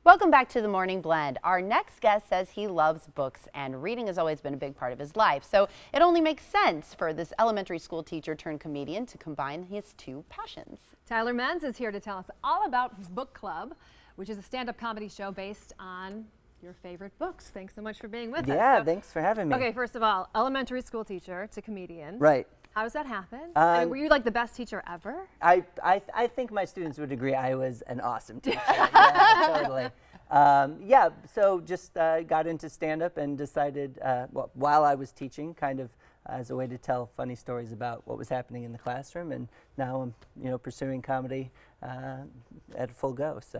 Welcome back to the Morning Blend. Our next guest says he loves books and reading has always been a big part of his life. So it only makes sense for this elementary school teacher turned comedian to combine his two passions. Tyler Menz is here to tell us all about his book club, which is a stand-up comedy show based on your favorite books. Thanks so much for being with us. Yeah, thanks for having me. Okay, first of all, elementary school teacher to comedian. Right. How does that happen? I mean, were you like the best teacher ever? I think my students would agree I was an awesome teacher. Yeah, totally. Yeah, so just got into stand-up and decided, while I was teaching, kind of as a way to tell funny stories about what was happening in the classroom, and now I'm, pursuing comedy at full go. So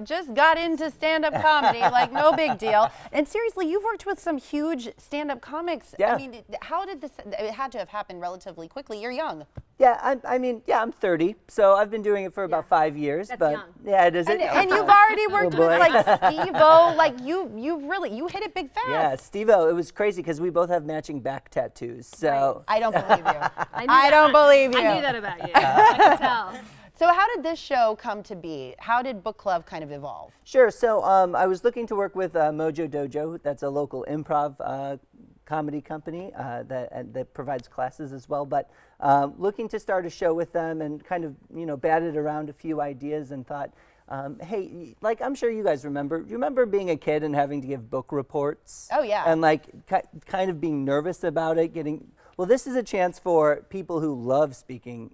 just got into stand-up comedy, like no big deal. And seriously, you've worked with some huge stand-up comics. Yeah. I mean, how did this? It had to have happened relatively quickly. You're young. Yeah, I'm 30, so I've been doing it for about 5 years. That's but young. yeah, it is. And you've already worked Oh, with boy. like Steve-O. Like you hit it big fast. Yeah, Steve-O, it was crazy because we both have matching back tattoos. So I don't believe you. I don't believe you. I knew that about you. I could tell. So how did this show come to be? How did book club kind of evolve? Sure. So I was looking to work with Mojo Dojo. That's a local improv comedy company that provides classes as well. But looking to start a show with them and kind of batted around a few ideas and thought, hey, like I'm sure you guys remember. You remember being a kid and having to give book reports? Oh yeah. And like kind of being nervous about it, Well, this is a chance for people who love speaking,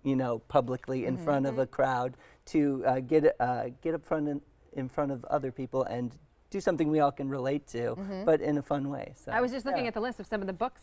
publicly in front of a crowd to get up front in front of other people and do something we all can relate to, but in a fun way. So I was just looking at the list of some of the books.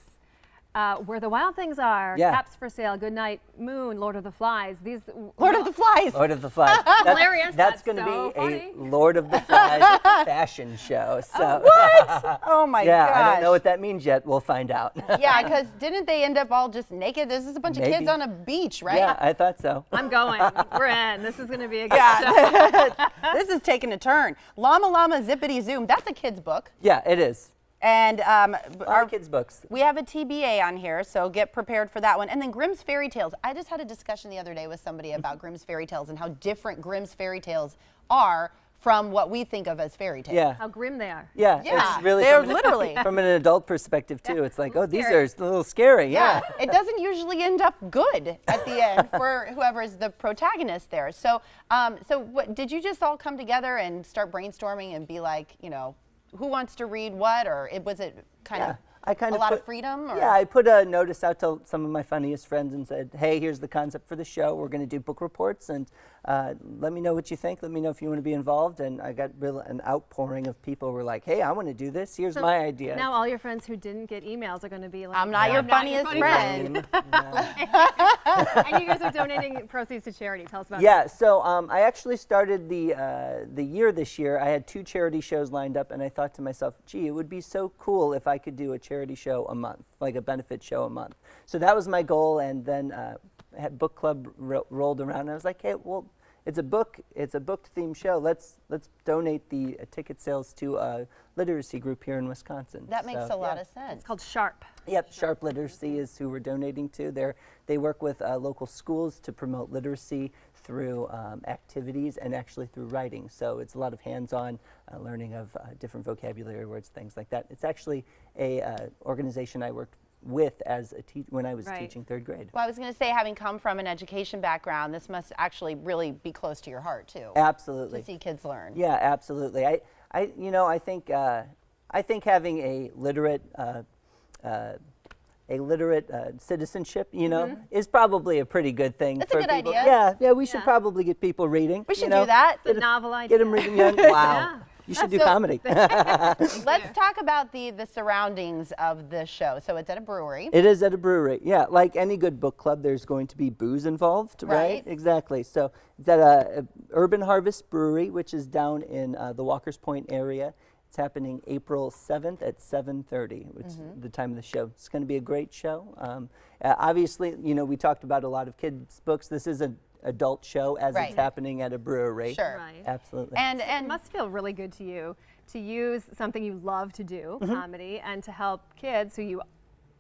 Where the Wild Things Are, Yeah. Caps for Sale, Good Night Moon, Lord of the Flies. These Lord of the Flies. Lord of the Flies. Hilarious. That's That's going to so be funny. a Lord of the Flies fashion show. So What? Oh my yeah, gosh. I don't know what that means yet. We'll find out. Yeah, because didn't they end up all just naked? This is a bunch of kids Maybe. on a beach, right? Yeah, I thought so. I'm going. We're in. This is going to be a good show. Yeah. This is taking a turn. Llama Llama Zippity Zoom. That's a kid's book. Yeah, it is. And Our kids' books. we have a TBA on here, so get prepared for that one. And then Grimm's Fairy Tales. I just had a discussion the other day with somebody about Grimm's Fairy Tales and how different Grimm's Fairy Tales are from what we think of as fairy tales. Yeah. How grim they are. Yeah, Yeah, it's really they're from an- literally. from an adult perspective too. It's like, oh, these scary. are a little scary. Yeah. It doesn't usually end up good at the end for whoever is the protagonist there. So, what did you just all come together and start brainstorming and be like, who wants to read what, or was it kind of I kind a of lot put, of freedom? Or? Yeah, I put a notice out to some of my funniest friends and said, hey, here's the concept for the show. We're going to do book reports, and let me know what you think. Let me know if you want to be involved. And I got an outpouring of people who were like, hey, I want to do this. Here's So my idea. Now all your friends who didn't get emails are going to be like, I'm not your funniest friend. And you guys are donating proceeds to charity. Tell us about Yeah, so I actually started the year this year. I had 2 charity shows lined up, and I thought to myself, gee, it would be so cool if I could do a charity show a month, like a benefit show a month. So that was my goal, and then had book club rolled around, and I was like, hey, well, it's a book-themed show. Let's donate the ticket sales to a literacy group here in Wisconsin. That makes a lot of sense. It's called Sharp. Yep, Sharp Literacy is who we're donating to. They work with local schools to promote literacy through activities and actually through writing. So it's a lot of hands-on learning of different vocabulary words, things like that. It's actually a organization I worked with as when I was teaching 3rd grade. Well, I was going to say, having come from an education background, this must actually really be close to your heart too. Absolutely. To see kids learn. Yeah, absolutely. I think having a literate citizenship, is probably a pretty good thing. That's a for good people. idea. Yeah, we should probably get people reading. We should do that. It's a novel idea. Get them reading young. Wow. Yeah. You should do So- comedy. Let's talk about the surroundings of the show. So it's at a brewery. It is at a brewery. Yeah, like any good book club, there's going to be booze involved, right? Right. Exactly. So it's at a Urban Harvest Brewery, which is down in the Walker's Point area. It's happening April 7th at 7:30, which is the time of the show. It's going to be a great show. Obviously, we talked about a lot of kids' books. This is an adult show as Right. it's happening at a brewery. Sure. Right. Absolutely. And It must feel really good to you to use something you love to do, comedy, and to help kids who you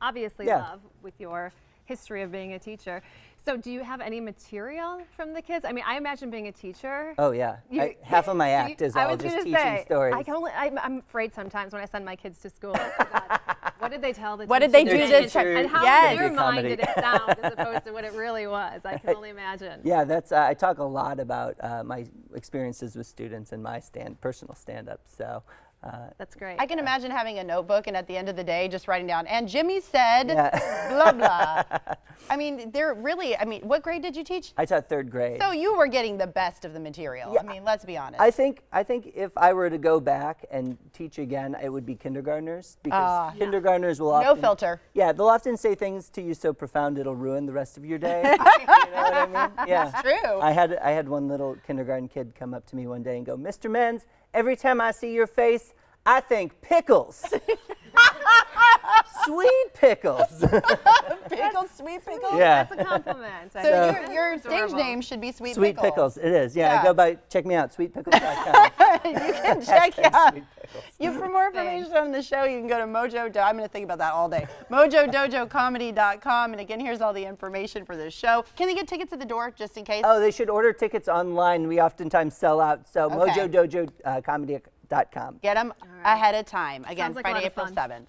obviously Yeah. love with your history of being a teacher. So do you have any material from the kids? I mean, I imagine being a teacher. Oh yeah, half of my act is all just teaching stories. I'm afraid sometimes when I send my kids to school. Oh God, what did they tell the What did teacher they do today? this time? And how Yes. in their mind Comedy. did it sound as opposed to what it really was? I can only imagine. Yeah, that's I talk a lot about my experiences with students and my personal stand-up. So That's great. I can imagine having a notebook and at the end of the day just writing down, and Jimmy said, Yeah. blah, blah. I mean, what grade did you teach? I taught 3rd grade. So you were getting the best of the material. Yeah. I mean, let's be honest. I think if I were to go back and teach again, it would be kindergartners, because kindergartners will often filter. Yeah, they'll often say things to you so profound it'll ruin the rest of your day. You know what I mean? Yeah. It's true. I had one little kindergarten kid come up to me one day and go, "Mr. Menz, every time I see your face, I think pickles." Sweet pickles. Pickles, sweet pickles. Yeah. That's a compliment. I So mean, your that's stage adorable. name should be Sweet Sweet Pickles. pickles. It is. Yeah, Yeah. I go by. Check me out. Sweetpickles.com. You can check out. Sweet pickles. For more information on the show, you can go to Mojo. I'm going to think about that all day. MojoDojoComedy.com. And again, here's all the information for this show. Can they get tickets at the door just in case? Oh, they should order tickets online. We oftentimes sell out. So Okay. MojoDojoComedy.com. Get them ahead of time. Again, Sounds like a lot Friday, of April fun. 7th.